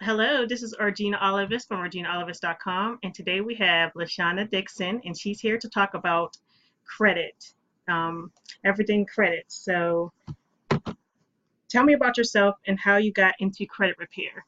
Hello, this is Regina Olivis from reginaolivis.com, and today we have Lashana Dixon, and she's here to talk about credit, um, everything credit. So tell me about yourself and how you got into credit repair.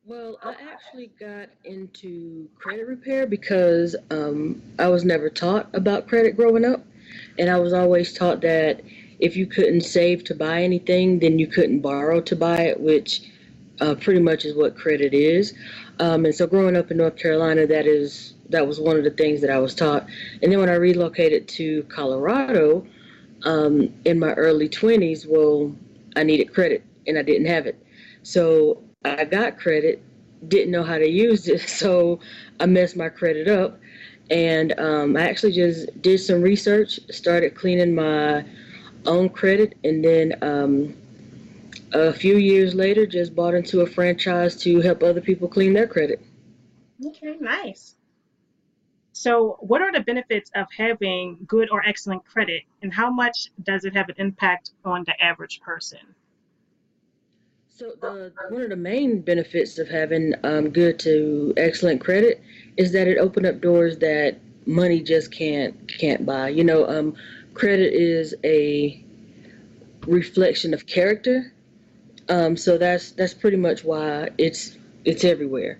Well, I actually got into credit repair because I was never taught about credit growing up. And I was always taught that if you couldn't save to buy anything, then you couldn't borrow to buy it, which pretty much is what credit is. And so growing up in North Carolina, that was one of the things that I was taught. And then when I relocated to Colorado in my early 20s, well, I needed credit and I didn't have it. So I got credit, didn't know how to use it, so I messed my credit up. And I actually just did some research, started cleaning my own credit, and then a few years later, just bought into a franchise to help other people clean their credit. Okay, nice. So, what are the benefits of having good or excellent credit, and how much does it have an impact on the average person? So the one of the main benefits of having good to excellent credit is that it opened up doors that money just can't buy. Credit is a reflection of character. So that's pretty much why it's everywhere.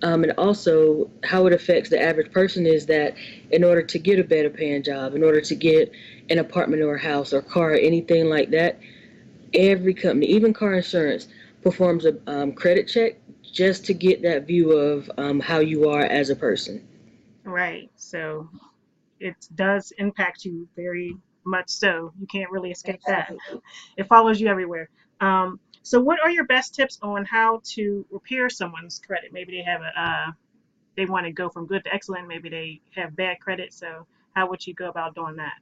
And also, how it affects the average person is that in order to get a better paying job, in order to get an apartment or a house or car or anything like that, every company, even car insurance, performs a credit check just to get that view of how you are as a person. Right. So, it does impact you very much so. You can't really escape that. Absolutely. It follows you everywhere. So, what are your best tips on how to repair someone's credit? Maybe they have they want to go from good to excellent. Maybe they have bad credit. So, how would you go about doing that?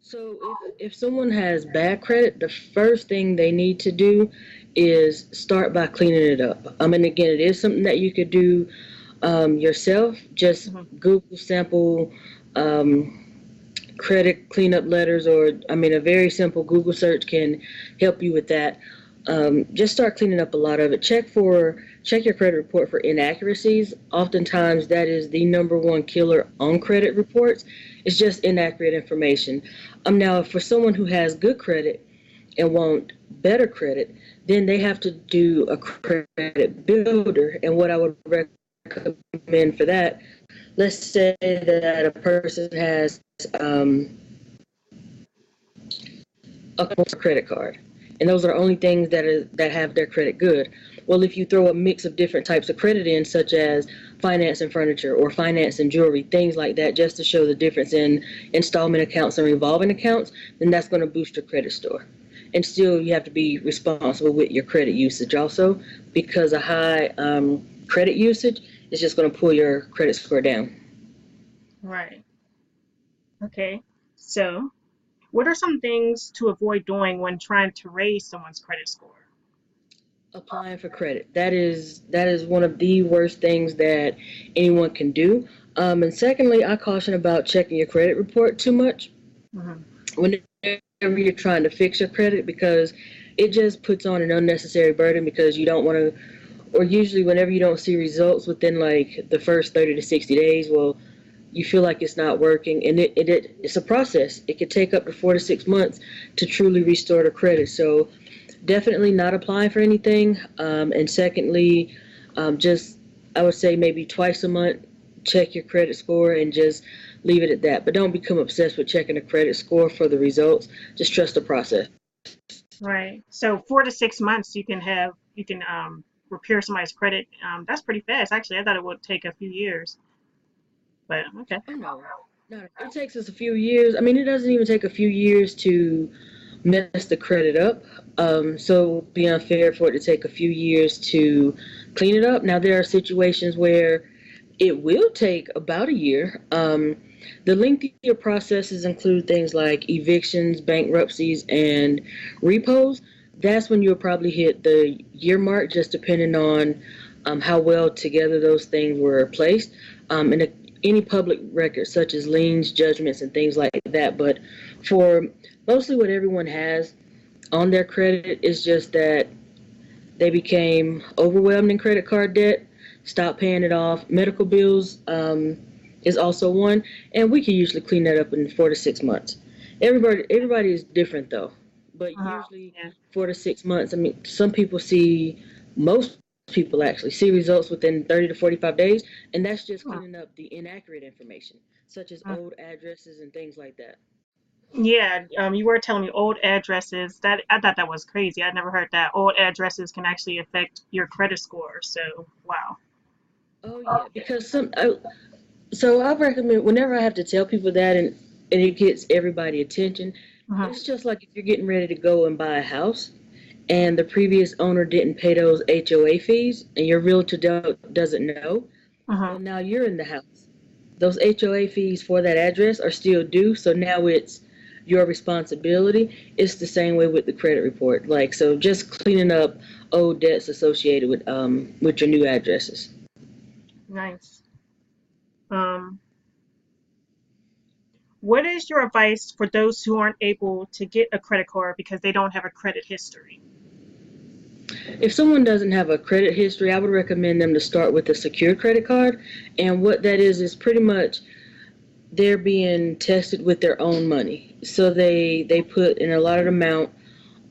So if someone has bad credit, the first thing they need to do is start by cleaning it up. And again, it is something that you could do yourself. Just Hmm. Google sample um, credit cleanup letters, or a very simple Google search can help you with that. Just start cleaning up a lot of it. Check your credit report for inaccuracies. Oftentimes, that is the number one killer on credit reports. It's just inaccurate information. Now, for someone who has good credit and want better credit, then they have to do a credit builder. And what I would recommend for that, let's say that a person has a credit card, and those are the only things that have their credit good. Well, if you throw a mix of different types of credit in, such as finance and furniture or finance and jewelry, things like that, just to show the difference in installment accounts and revolving accounts, then that's going to boost your credit score. And still, you have to be responsible with your credit usage also, because a high credit usage is just going to pull your credit score down. Right. Okay. So, what are some things to avoid doing when trying to raise someone's credit score? Applying for credit. That is one of the worst things that anyone can do. And secondly, I caution about checking your credit report too much Hmm. whenever you're trying to fix your credit, because it just puts on an unnecessary burden, because you don't want to, or usually whenever you don't see results within like the first 30 to 60 days, well, you feel like it's not working, and it's a process. It could take up to 4 to 6 months to truly restore the credit. So definitely not applying for anything. And secondly, just I would say maybe twice a month, check your credit score and just leave it at that. But don't become obsessed with checking the credit score for the results. Just trust the process. Right. So 4 to 6 months, you can repair somebody's credit. That's pretty fast, actually. I thought it would take a few years, but okay. Oh no, no, it takes us a few years. It doesn't even take a few years to mess the credit up. So it would be unfair for it to take a few years to clean it up. Now, there are situations where it will take about a year. The lengthier processes include things like evictions, bankruptcies, and repos. That's when you'll probably hit the year mark, just depending on how well together those things were placed. And any public records, such as liens, judgments, and things like that. But for mostly what everyone has on their credit is just that They became overwhelmed in credit card debt, stopped paying it off. Medical bills is also one, and we can usually clean that up in 4 to 6 months. Everybody is different though, but usually Yeah. 4 to 6 months. I mean, most people actually see results within 30 to 45 days, and that's just Hmm. cleaning up the inaccurate information, such as Hmm. old addresses and things like that. Yeah, you were telling me old addresses. That I thought that was crazy. I never heard that old addresses can actually affect your credit score. So, wow. Oh yeah, because so I recommend whenever I have to tell people that, and it gets everybody attention. Hmm. It's just like if you're getting ready to go and buy a house, and the previous owner didn't pay those HOA fees, and your realtor doesn't know. Hmm. Well, now you're in the house. Those HOA fees for that address are still due, so now it's your responsibility. It's the same way with the credit report. Like, so just cleaning up old debts associated with your new addresses. Nice. Um, what is your advice for those who aren't able to get a credit card because they don't have a credit history? If someone doesn't have a credit history, I would recommend them to start with a secured credit card. And what that is pretty much they're being tested with their own money. So they put an allotted amount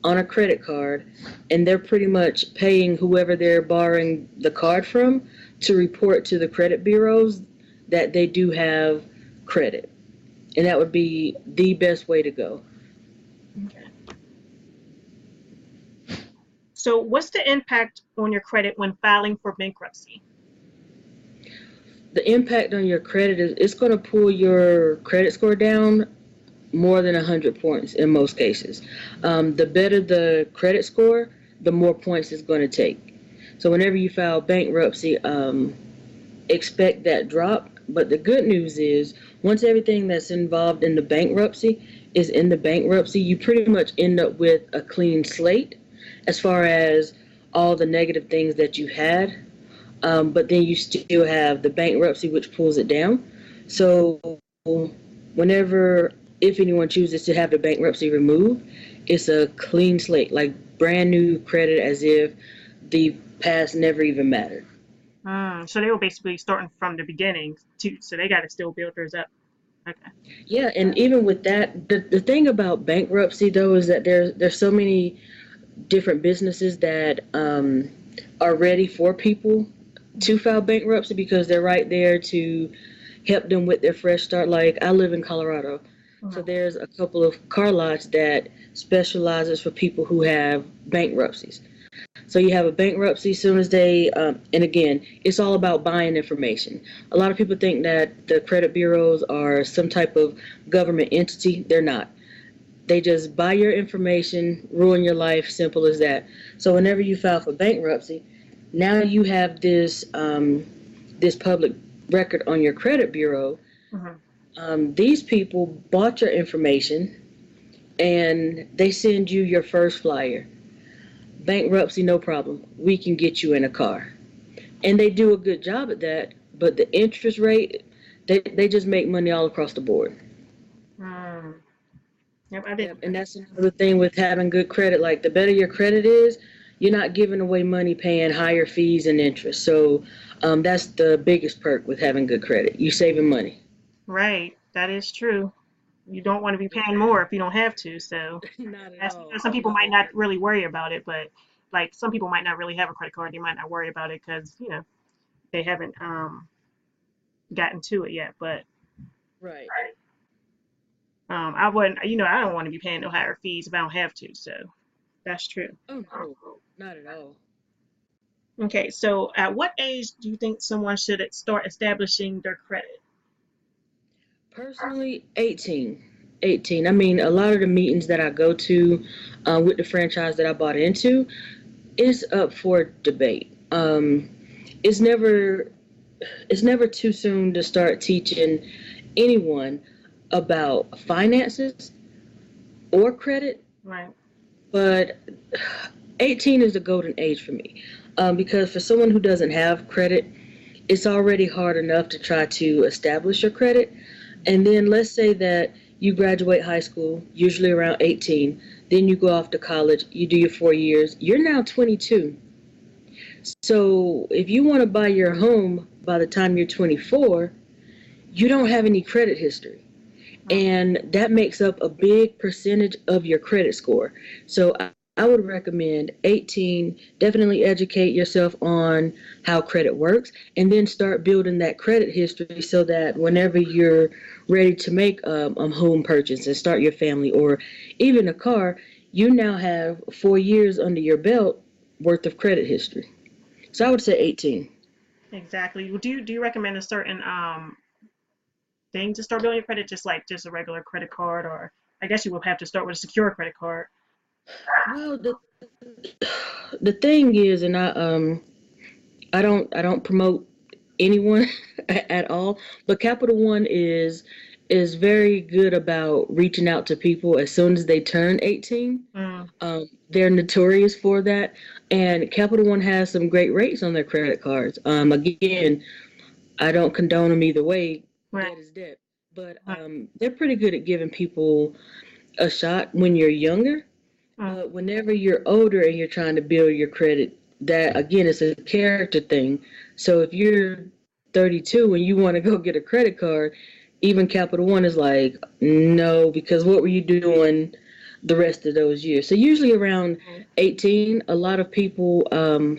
on a credit card, and they're pretty much paying whoever they're borrowing the card from to report to the credit bureaus that they do have credit. And that would be the best way to go. Okay. So, what's the impact on your credit when filing for bankruptcy? The impact on your credit is it's going to pull your credit score down more than 100 points in most cases. The better the credit score, the more points it's going to take. So whenever you file bankruptcy, expect that drop. But the good news is, once everything that's involved in the bankruptcy is in the bankruptcy, you pretty much end up with a clean slate as far as all the negative things that you had. But then you still have the bankruptcy, which pulls it down. So whenever, if anyone chooses to have the bankruptcy removed, it's a clean slate, like brand new credit, as if the past never even mattered. So they were basically starting from the beginning too. So they got to still build theirs up. Okay. Yeah, and even with that, the thing about bankruptcy though is that there's so many different businesses that are ready for people to file bankruptcy because they're right there to help them with their fresh start. Like I live in Colorado, so Mhm. there's a couple of car lots that specializes for people who have bankruptcies. So you have a bankruptcy as soon as they, and again, it's all about buying information. A lot of people think that the credit bureaus are some type of government entity. They're not. They just buy your information, ruin your life, simple as that. So whenever you file for bankruptcy, now you have this public record on your credit bureau. Mhm. These people bought your information and they send you your first flyer. Bankruptcy, no problem. We can get you in a car. And they do a good job at that, but the interest rate, they just make money all across the board. Mm. Yep, I Yep, didn't. and that's another thing with having good credit. Like the better your credit is, you're not giving away money paying higher fees and interest. So that's the biggest perk with having good credit. You saving money. Right. That is true. You don't want to be Yep. paying more if you don't have to. So Not at that's, all. some people might not really worry about it, but like some people might not really have a credit card. They might not worry about it because they haven't gotten to it yet. But Right. I wouldn't. I don't want to be paying no higher fees if I don't have to. So that's true. Oh no, not at all. Okay. So at what age do you think someone should start establishing their credit? Personally, 18. 18. I mean, a lot of the meetings that I go to with the franchise that I bought into is up for debate. It's never it's never too soon to start teaching anyone about finances or credit, Right. but 18 is the golden age for me. Because for someone who doesn't have credit, it's already hard enough to try to establish your credit. And then let's say that you graduate high school, usually around 18, then you go off to college, you do your 4 years, you're now 22. So if you want to buy your home by the time you're 24, you don't have any credit history. And that makes up a big percentage of your credit score. So I would recommend 18, definitely educate yourself on how credit works, and then start building that credit history so that whenever you're ready to make a home purchase and start your family or even a car, you now have 4 years under your belt worth of credit history. So I would say 18. Exactly. Well, do you recommend a certain thing to start building your credit, just like just a regular credit card, or I guess you will have to start with a secure credit card. Well, the thing is, and I don't promote anyone at all, but Capital One is very good about reaching out to people as soon as they turn 18. Mm, They're notorious for that, and Capital One has some great rates on their credit cards. Again, I don't condone them either way. right. Debt is debt, but Right. they're pretty good at giving people a shot when you're younger. Mm, But whenever you're older and you're trying to build your credit, that again is a character thing. So if you're 32 and you want to go get a credit card, even Capital One is like, no, because what were you doing the rest of those years? So usually around right. 18, a lot of people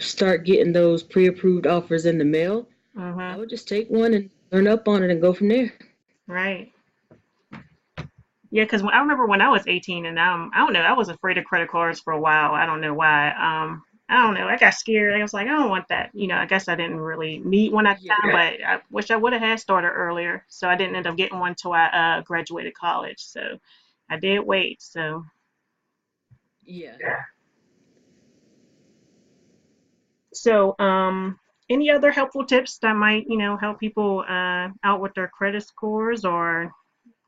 start getting those pre-approved offers in the mail. I Mm-hmm. would just take one and learn up on it and go from there. Right. Yeah, because I remember when I was 18, and I don't know, I was afraid of credit cards for a while. I don't know why. I don't know. I got scared. I was like, I don't want that. I guess I didn't really need one at the Yeah. time, but I wish I would have had started earlier. So I didn't end up getting one till I graduated college. So I did wait. So Yeah. any other helpful tips that might help people out with their credit scores, or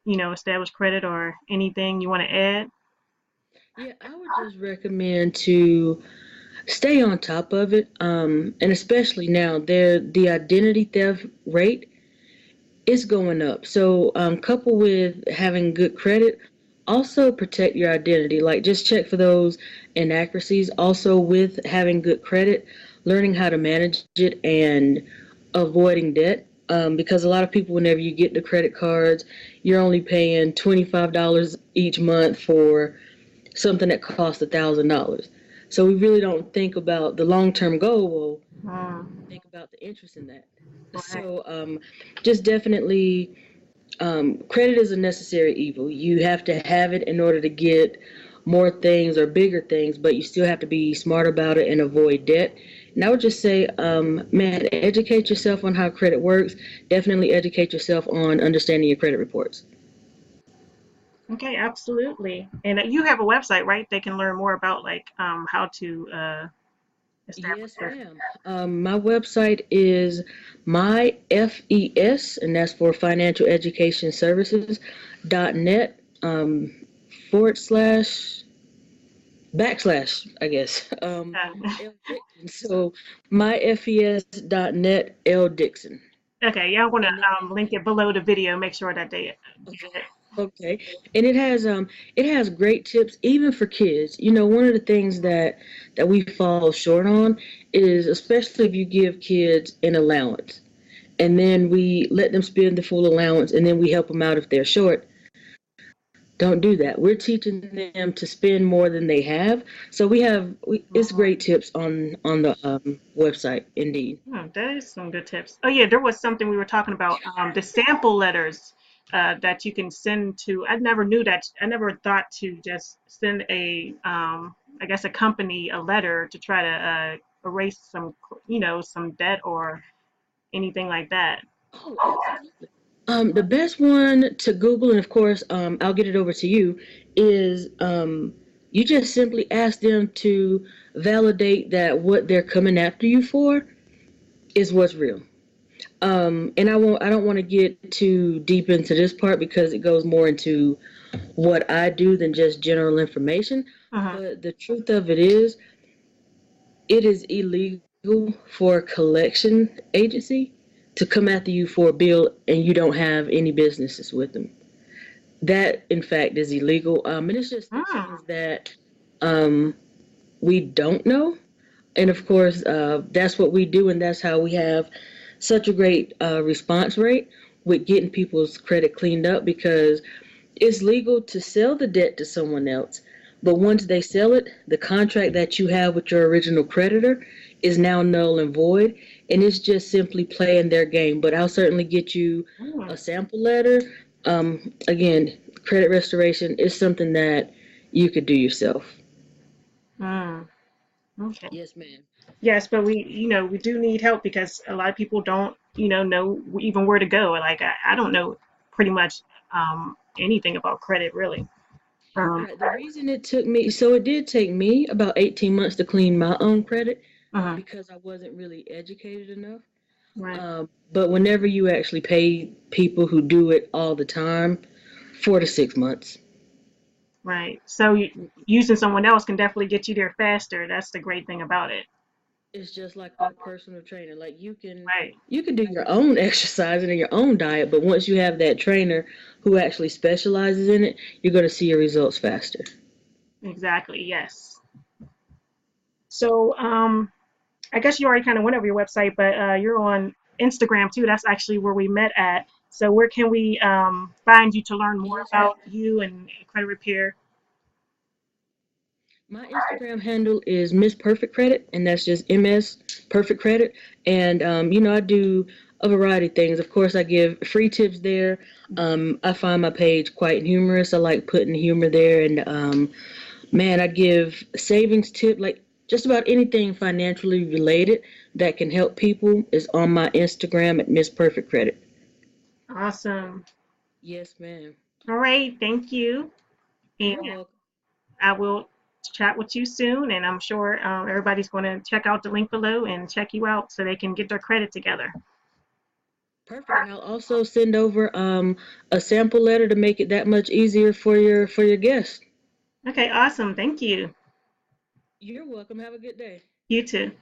establish credit, or anything you want to add? Yeah, I would just recommend to stay on top of it. And especially now, the identity theft rate is going up. So, coupled with having good credit, also protect your identity. Like, just check for those inaccuracies. Also, with having good credit, learning how to manage it and avoiding debt. Because a lot of people, whenever you get the credit cards, you're only paying $25 each month for something that costs $1,000. So we really don't think about the long term goal. Well, Mm, think about the interest in that. right. So just definitely, credit is a necessary evil. You have to have it in order to get more things or bigger things, but you still have to be smart about it and avoid debt. And I would just say, man, educate yourself on how credit works. Definitely educate yourself on understanding your credit reports. Okay, absolutely. And you have a website, right? They can learn more about like how to establish Yes, their. ma'am. My website is myfes, and that's for financial education services, .net, forward slash, backslash, I guess, L Dixon. So myfes.net, L Dixon. Okay, yeah, I'm gonna And then link it below the video. Make sure that they get it. okay. And it has great tips even for kids. One of the things that we fall short on is, especially if you give kids an allowance and then we let them spend the full allowance and then we help them out if they're short. Don't do that. We're teaching them to spend more than they have. So it's great tips on the website indeed. Oh, that is some good tips. Oh yeah, there was something we were talking about, the sample letters that you can send to. I never knew that. I never thought to just send I guess a company a letter to try to erase some debt or anything like that. Oh, absolutely. The best one to Google, and of course, I'll get it over to you, is you just simply ask them to validate that what they're coming after you for is what's real. And I don't want to get too deep into this part because it goes more into what I do than just general information. Uh-huh. But the truth of it is illegal for a collection agency to come after you for a bill and you don't have any businesses with them. That, in fact, is illegal. And it's just the Mm, things that um, we don't know. And of course, that's what we do, and that's how we have such a great response rate with getting people's credit cleaned up because it's legal to sell the debt to someone else. But once they sell it, the contract that you have with your original creditor is now null and void, and it's just simply playing their game. But I'll certainly get you Mm, a sample letter. Again, credit restoration is something that you could do yourself. mm, okay. Yes, ma'am. Yes, but we do need help because a lot of people don't, know even where to go. Like I don't know pretty much anything about credit really. Um, Right. The reason it took me, so it did take me about 18 months to clean my own credit mhm, because I wasn't really educated enough. right, But whenever you actually pay people who do it all the time, 4 to 6 months. right. So using someone else can definitely get you there faster. That's the great thing about it. It's just like a personal trainer. Like Right. you can do your own exercising and your own diet, but once you have that trainer who actually specializes in it, you're going to see your results faster. Exactly. Yes. So I guess you already kind of went over your website, but you're on Instagram too. That's actually where we met at. So where can we find you to learn more Yes, about ma'am. you and credit repair? My Instagram handle is Miss Perfect Credit, and that's just MS Perfect Credit. And I do a variety of things. Of course, I give free tips there. I find my page quite humorous. I like putting humor there, and man, I give savings tip like just about anything financially related that can help people is on my Instagram at Miss Perfect Credit. Awesome. Yes, ma'am. All right. Thank you. And You're welcome. I will chat with you soon. And I'm sure everybody's going to check out the link below and check you out so they can get their credit together. Perfect. And I'll also send over a sample letter to make it that much easier for your guests. Okay. Awesome. Thank you. You're welcome. Have a good day. You too.